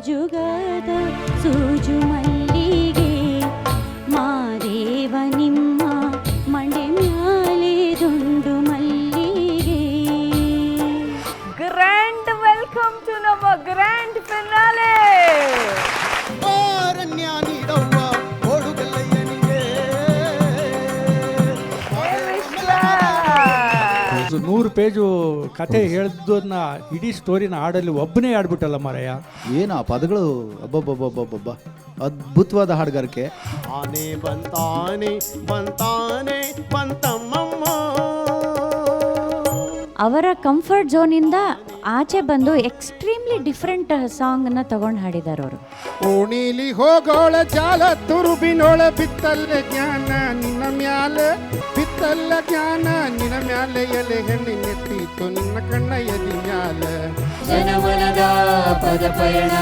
ಸೋಜುಗದ ಸೂಜು ಮಲ್ಲಿಗೆ ಮಾದೇವ ನಿಮ್ಮ ಮಂಡೆ ಮ್ಯಾಲೆ ದುಂಡು ಮಲ್ಲಿಗೆ. ಗ್ರ್ಯಾಂಡ್ ವೆಲ್ಕಮ್ ಟು ನಮ್ಮ ಗ್ರ್ಯಾಂಡ್ ಫಿನಾಲೆ. ನೂರು ಪೇಜು ಕತೆ ಹೇಳ್ದನ್ನ ಇಡೀ ಸ್ಟೋರಿನ ಹಾಡಲ್ಲಿ ಒಬ್ಬನೇ ಆಡ್ಬಿಟ್ಟಲ್ಲ ಮಾರಯ್ಯ. ಏನು ಆ ಪದಗಳು, ಅಬ್ಬಬ್ಬಬ್ಬಬ್ಬಬ್ಬ, ಅದ್ಭುತವಾದ ಹಾಡುಗಾರಿಕೆ. ಆನೆ ಬಂತಾನೆ ಬಂತಾನೆ ಬಂತಮ್ಮಮ್ಮ. ಅವರ ಕಂಫರ್ಟ್ ಝೋನಿಂದ ಆಚೆ ಬಂದು ಎಕ್ಸ್ಟ್ರೀಮ್ಲಿ ಡಿಫ್ರೆಂಟ್ ಸಾಂಗ್ನ ತಗೊಂಡು ಹಾಡಿದ್ದಾರೆ ಅವರು. ಓಣಿಲಿ ಹೋಗೋಳ ಜಾಲ ತುರುಬಿನೋಳ ಬಿತ್ತಲ್ಲ ಜ್ಞಾನ ನಿನ್ನ ಮ್ಯಾಲ, ಬಿತ್ತಲ್ಲ ಜ್ಞಾನ ನಿನ್ನ ಮ್ಯಾಲ, ಎಲೆ ಹೆಣ್ಣಿ ನೆಟ್ಟಿತ್ತು ನಿನ್ನ ಕಣ್ಣ ಎದಿ ಮ್ಯಾಲ. ಜನಮನದ ಪದ ಪಯಣ